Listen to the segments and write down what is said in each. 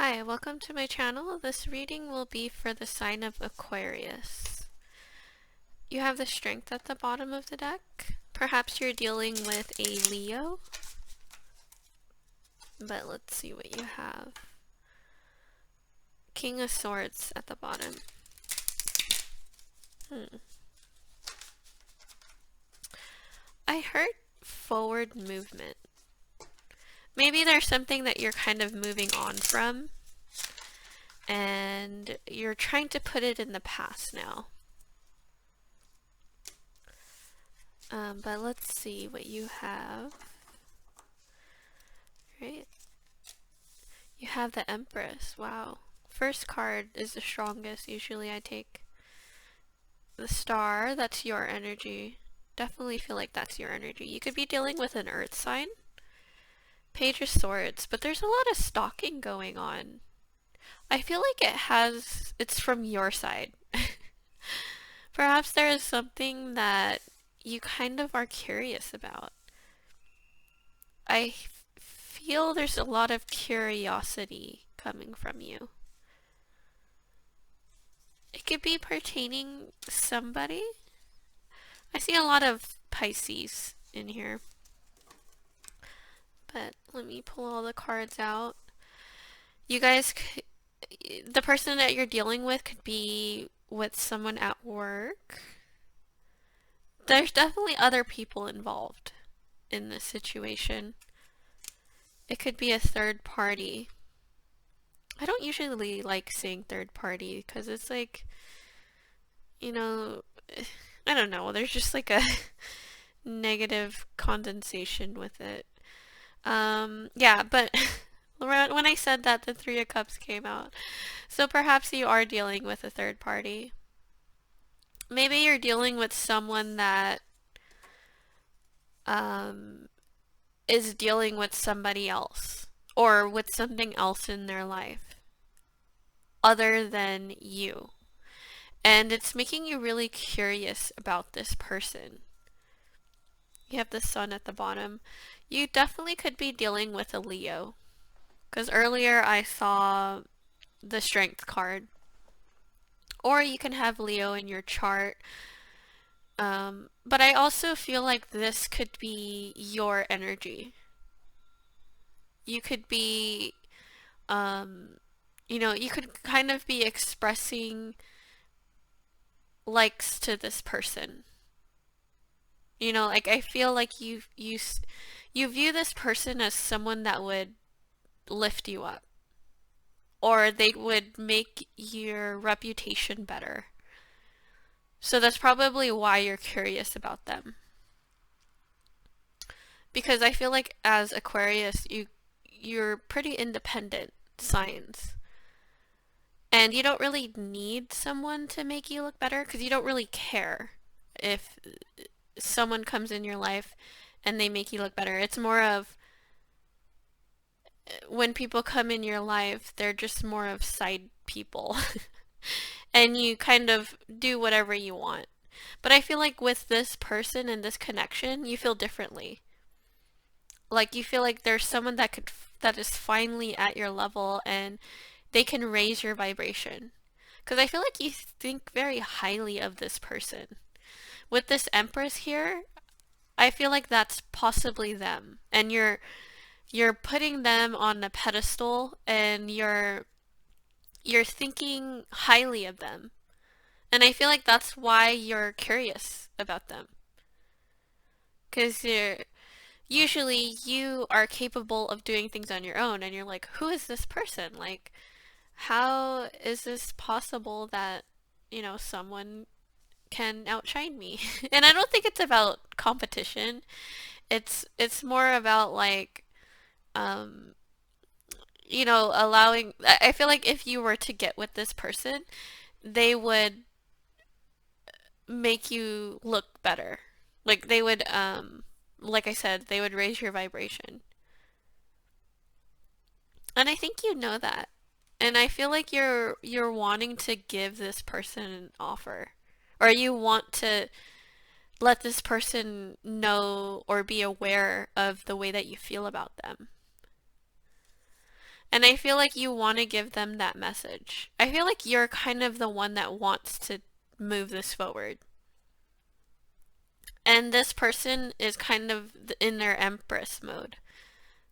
Hi, welcome to my channel. This reading will be for the sign of Aquarius. You have the strength at the bottom of the deck. Perhaps you're dealing with a Leo, but let's see what you have. King of Swords at the bottom. I heard forward movement. Maybe there's something that you're kind of moving on from, and you're trying to put it in the past now. But let's see what you have. Right? You have the Empress. Wow. First card is the strongest. Usually I take the Star. That's your energy. Definitely feel like that's your energy. You could be dealing with an earth sign. Page of Swords. But there's a lot of stalking going on. I feel like it's from your side. Perhaps there is something that you kind of are curious about. I feel there's a lot of curiosity coming from you. It could be pertaining somebody. I see a lot of Pisces in here. But let me pull all the cards out. You guys, the person that you're dealing with could be with someone at work. There's definitely other people involved in this situation. It could be a third party. I don't usually like saying third party because it's like, you know, I don't know, there's just like a negative condensation with it. Yeah, but when I said that, the Three of Cups came out. So perhaps you are dealing with a third party. Maybe you're dealing with someone that is dealing with somebody else or with something else in their life other than you. And it's making you really curious about this person. You have the Sun at the bottom. You definitely could be dealing with a Leo. Because earlier I saw the Strength card. Or you can have Leo in your chart. But I also feel like this could be your energy. You could be, you could kind of be expressing likes to this person. You know, like I feel like you view this person as someone that would lift you up, or they would make your reputation better. So that's probably why you're curious about them. Because I feel like as Aquarius, you're pretty independent signs. And you don't really need someone to make you look better because you don't really care if someone comes in your life and they make you look better. It's more of when people come in your life, they're just more of side people. And you kind of do whatever you want. But I feel like with this person and this connection, you feel differently. Like you feel like there's someone that is finally at your level and they can raise your vibration. Because I feel like you think very highly of this person. With this Empress here, I feel like that's possibly them. And you're putting them on a pedestal and you're thinking highly of them. And I feel like that's why you're curious about them. Because usually you are capable of doing things on your own and you're like, who is this person? Like, how is this possible that, someone can outshine me? And I don't think it's about competition. It's more about like, allowing, I feel like if you were to get with this person, they would make you look better. Like they would, like I said, they would raise your vibration. And I think you know that. And I feel like you're wanting to give this person an offer. Or you want to let this person know or be aware of the way that you feel about them. And I feel like you want to give them that message. I feel like you're kind of the one that wants to move this forward. And this person is kind of in their Empress mode,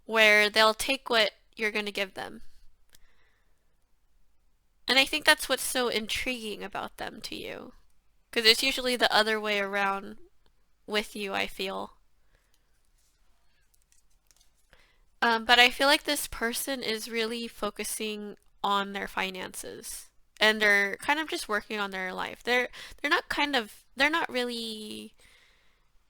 where they'll take what you're going to give them. And I think that's what's so intriguing about them to you. Because it's usually the other way around with you, I feel. But I feel like this person is really focusing on their finances. And they're kind of just working on their life. They're not really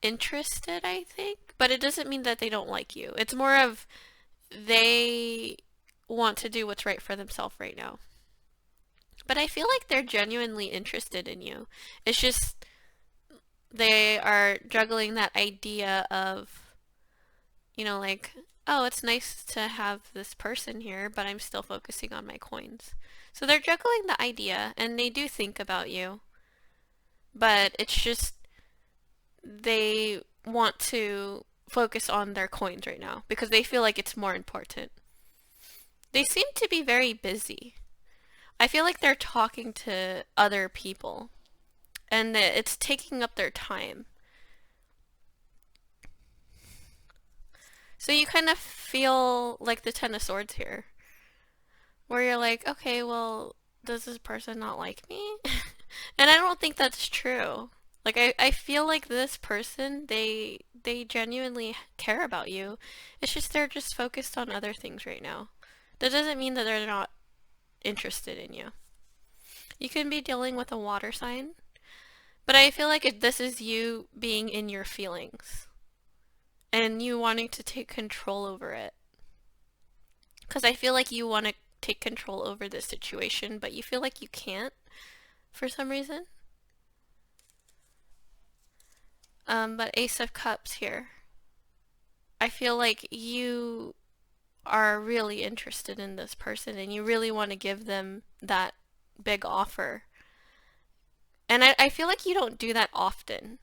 interested, I think. But it doesn't mean that they don't like you. It's more of they want to do what's right for themselves right now. But I feel like they're genuinely interested in you. It's just they are juggling that idea of, like, oh, it's nice to have this person here, but I'm still focusing on my coins. So they're juggling the idea, and they do think about you, but it's just they want to focus on their coins right now because they feel like it's more important. They seem to be very busy. I feel like they're talking to other people, and it's taking up their time. So you kind of feel like the Ten of Swords here, where you're like, okay, well, does this person not like me? And I don't think that's true. Like, I feel like this person, they genuinely care about you. It's just they're just focused on other things right now. That doesn't mean that they're not interested in you. You can be dealing with a water sign, but I feel like this is you being in your feelings and you wanting to take control over it. Because I feel like you want to take control over this situation, but you feel like you can't for some reason. But Ace of Cups here. I feel like you are really interested in this person and you really want to give them that big offer. And I feel like you don't do that often.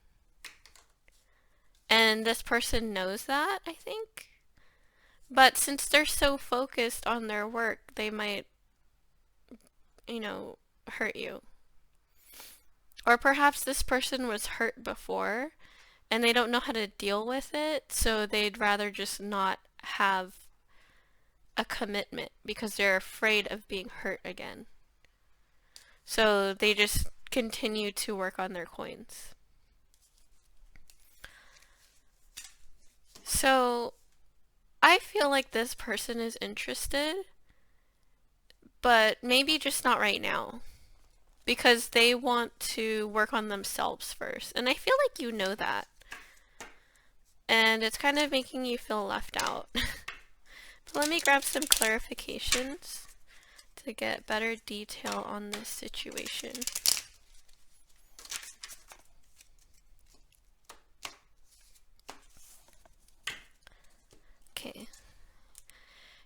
And this person knows that, I think. But since they're so focused on their work, they might, hurt you. Or perhaps this person was hurt before and they don't know how to deal with it, so they'd rather just not have a commitment because they're afraid of being hurt again. So they just continue to work on their coins. So I feel like this person is interested, but maybe just not right now. Because they want to work on themselves first. And I feel like you know that. And it's kind of making you feel left out. But let me grab some clarifications to get better detail on this situation. Okay.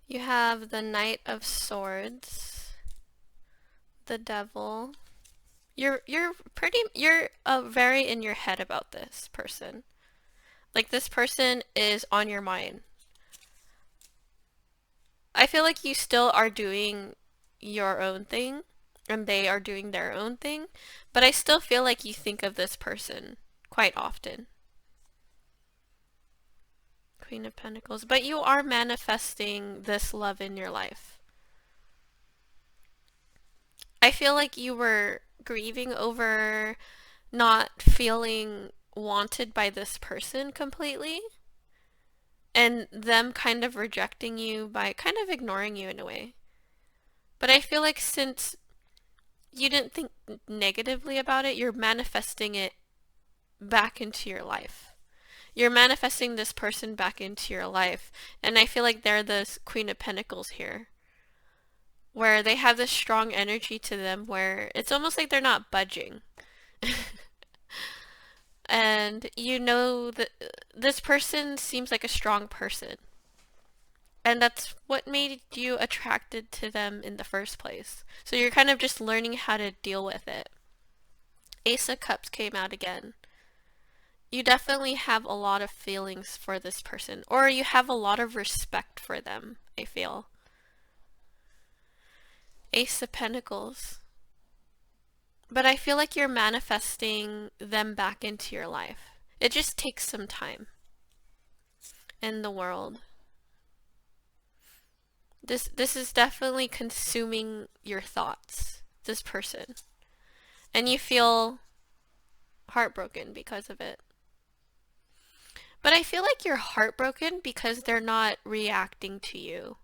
You have the Knight of Swords, the Devil. You're very in your head about this person. Like, this person is on your mind. I feel like you still are doing your own thing and they are doing their own thing, but I still feel like you think of this person quite often. Queen of Pentacles. But you are manifesting this love in your life. I feel like you were grieving over not feeling wanted by this person completely, and them kind of rejecting you by kind of ignoring you in a way. But I feel like since you didn't think negatively about it, you're manifesting it back into your life. You're manifesting this person back into your life, and I feel like they're the Queen of Pentacles here, where they have this strong energy to them where it's almost like they're not budging. And you know that this person seems like a strong person. And that's what made you attracted to them in the first place. So you're kind of just learning how to deal with it. Ace of Cups came out again. You definitely have a lot of feelings for this person. Or you have a lot of respect for them, I feel. Ace of Pentacles. But I feel like you're manifesting them back into your life. It just takes some time in the world. This is definitely consuming your thoughts, this person. And you feel heartbroken because of it. But I feel like you're heartbroken because they're not reacting to you.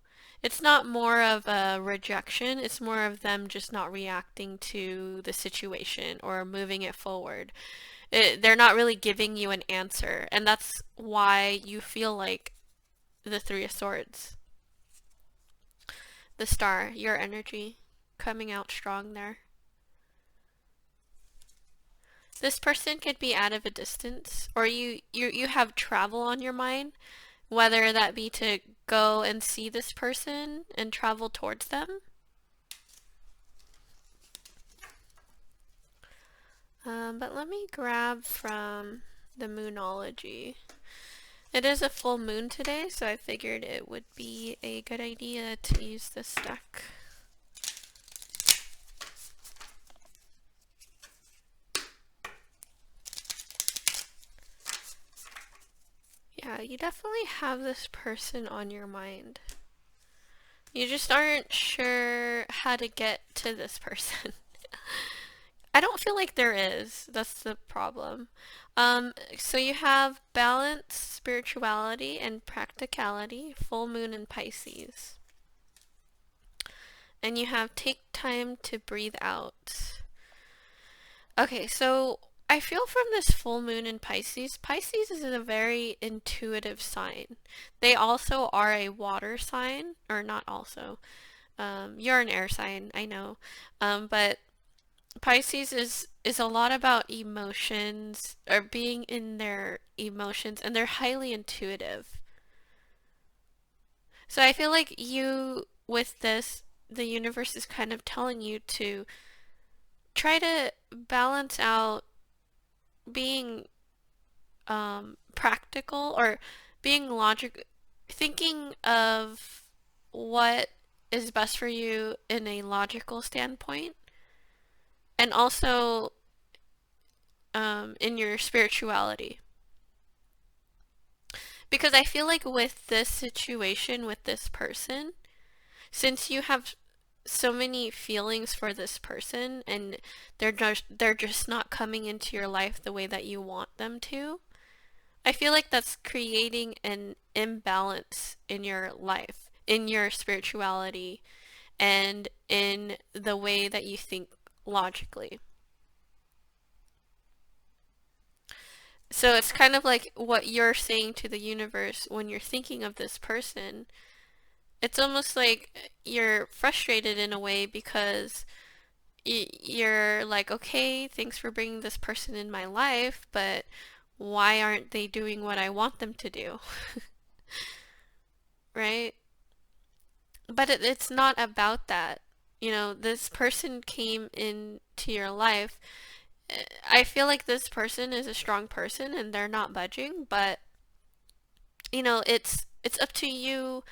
It's not more of a rejection, it's more of them just not reacting to the situation or moving it forward. They're not really giving you an answer, and that's why you feel like the Three of Swords. The Star, your energy coming out strong there. This person could be out of a distance, or you have travel on your mind, whether that be to go and see this person and travel towards them. But let me grab from the Moonology. It is a full moon today, so I figured it would be a good idea to use this deck. Yeah, you definitely have this person on your mind. You just aren't sure how to get to this person. I don't feel like there is. That's the problem. So you have balance, spirituality, and practicality, full moon in Pisces. And you have take time to breathe out. Okay, so I feel from this full moon in Pisces, Pisces is a very intuitive sign. They also are a water sign, or not also. You're an air sign, I know. But Pisces is a lot about emotions, or being in their emotions, and they're highly intuitive. So I feel like you, with this, the universe is kind of telling you to try to balance out being practical, or being logical, thinking of what is best for you in a logical standpoint, and also in your spirituality. Because I feel like with this situation, with this person, since you have so many feelings for this person and they're just not coming into your life the way that you want them to, I feel like that's creating an imbalance in your life, in your spirituality, and in the way that you think logically. So it's kind of like what you're saying to the universe when you're thinking of this person. It's almost like you're frustrated in a way because you're like, okay, thanks for bringing this person in my life, but why aren't they doing what I want them to do? Right? But it's not about that. You know, this person came into your life. I feel like this person is a strong person and they're not budging, but you know, it's up to you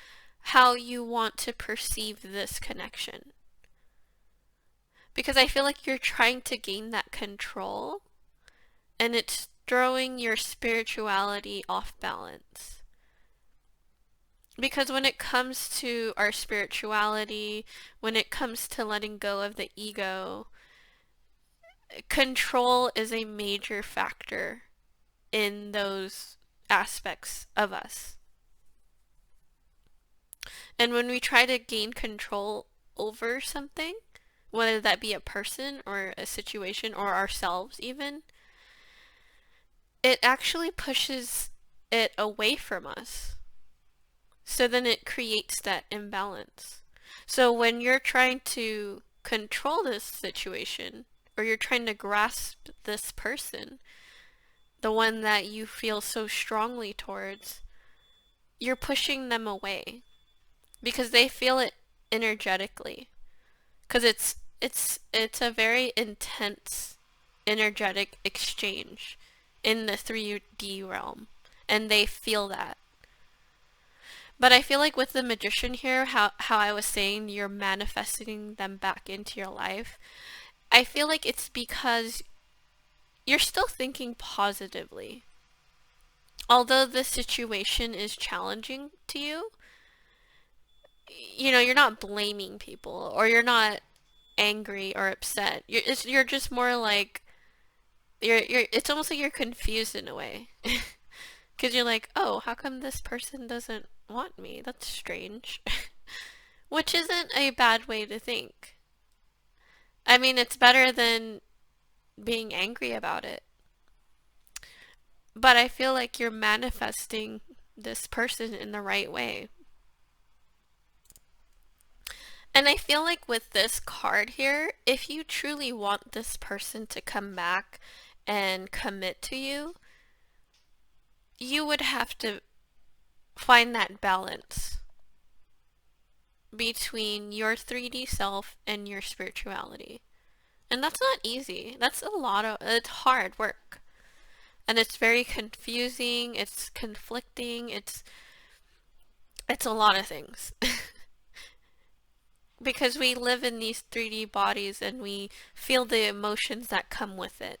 how you want to perceive this connection. Because I feel like you're trying to gain that control, and it's throwing your spirituality off balance. Because when it comes to our spirituality, when it comes to letting go of the ego, control is a major factor in those aspects of us. And when we try to gain control over something, whether that be a person or a situation or ourselves even, it actually pushes it away from us. So then it creates that imbalance. So when you're trying to control this situation, or you're trying to grasp this person, the one that you feel so strongly towards, you're pushing them away because they feel it energetically. Because it's a very intense energetic exchange in the 3D realm, and they feel that. But I feel like with the magician here, how I was saying you're manifesting them back into your life, I feel like it's because you're still thinking positively. Although the situation is challenging to you, you're not blaming people or you're not angry or upset. You're just more like it's almost like you're confused in a way. Because you're like, oh, how come this person doesn't want me? That's strange. Which isn't a bad way to think. I mean, it's better than being angry about it. But I feel like you're manifesting this person in the right way. And I feel like with this card here, if you truly want this person to come back and commit to you, you would have to find that balance between your 3D self and your spirituality. And that's not easy. It's hard work. And it's very confusing, it's conflicting, it's a lot of things. Because we live in these 3D bodies and we feel the emotions that come with it.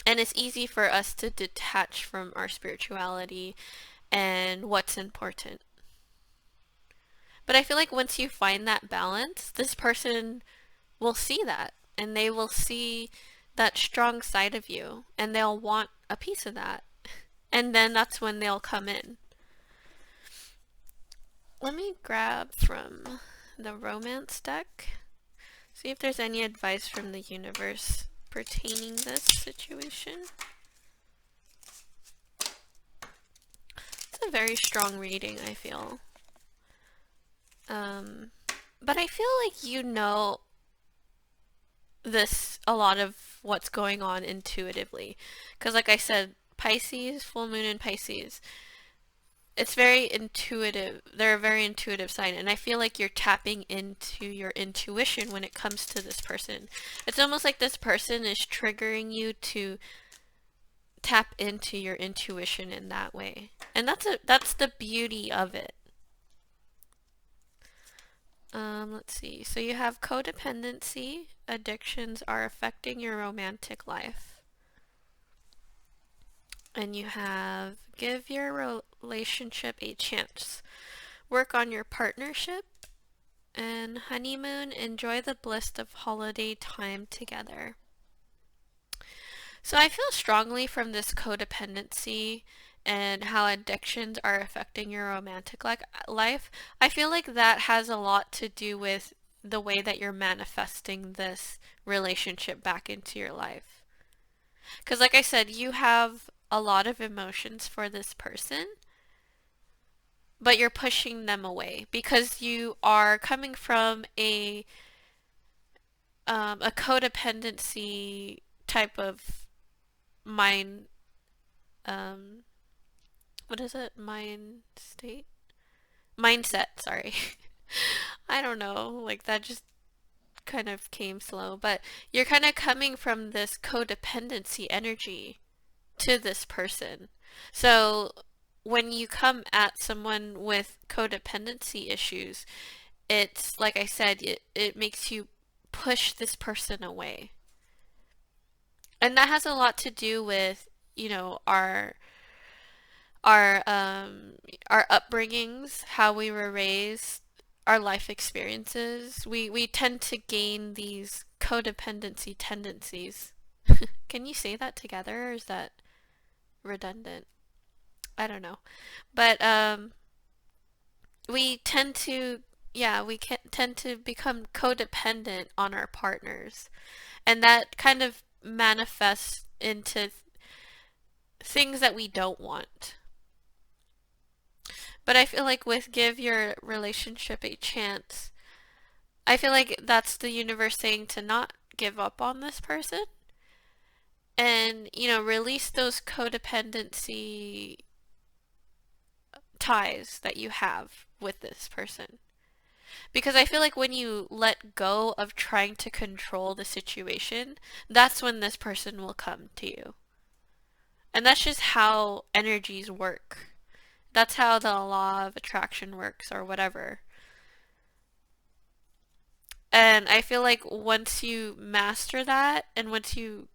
And it's easy for us to detach from our spirituality and what's important. But I feel like once you find that balance, this person will see that. And they will see that strong side of you. And they'll want a piece of that. And then that's when they'll come in. Let me grab from the romance deck. See if there's any advice from the universe pertaining this situation. It's a very strong reading, I feel. But I feel like you know a lot of what's going on intuitively. Because like I said, Pisces, full moon in Pisces, it's very intuitive. They're a very intuitive sign, and I feel like you're tapping into your intuition when it comes to this person. It's almost like this person is triggering you to tap into your intuition in that way. And that's the beauty of it. Let's see. So you have codependency. Addictions are affecting your romantic life. And you have give your relationship a chance. Work on your partnership. And honeymoon, enjoy the bliss of holiday time together. So I feel strongly from this codependency and how addictions are affecting your romantic life. I feel like that has a lot to do with the way that you're manifesting this relationship back into your life. Because like I said, you have a lot of emotions for this person, but you're pushing them away because you are coming from a codependency type of mind, what is it? Mindset, sorry. I don't know, like that just kind of came slow, but you're kind of coming from this codependency energy to this person. So when you come at someone with codependency issues, it's like I said, it makes you push this person away. And that has a lot to do with, our upbringings, how we were raised, our life experiences. We tend to gain these codependency tendencies. Can you say that together, or is that redundant? I don't know. But we tend to tend to become codependent on our partners. And that kind of manifests into things that we don't want. But I feel like with give your relationship a chance, I feel like that's the universe saying to not give up on this person and, release those codependency ties that you have with this person. Because I feel like when you let go of trying to control the situation, that's when this person will come to you. And that's just how energies work. That's how the law of attraction works, or whatever. And I feel like once you master that and once you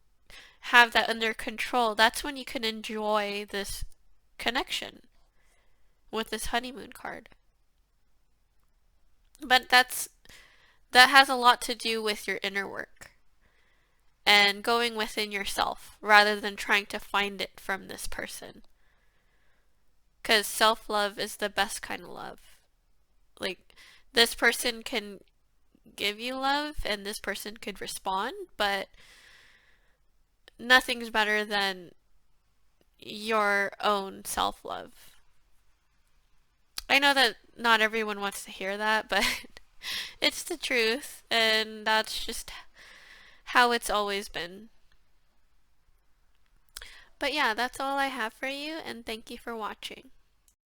have that under control, that's when you can enjoy this connection with this honeymoon card. But that has a lot to do with your inner work and going within yourself rather than trying to find it from this person. Because self love is the best kind of love. Like, this person can give you love and this person could respond, but nothing's better than your own self love. I know that not everyone wants to hear that, but it's the truth, and that's just how it's always been. But yeah, that's all I have for you, and thank you for watching.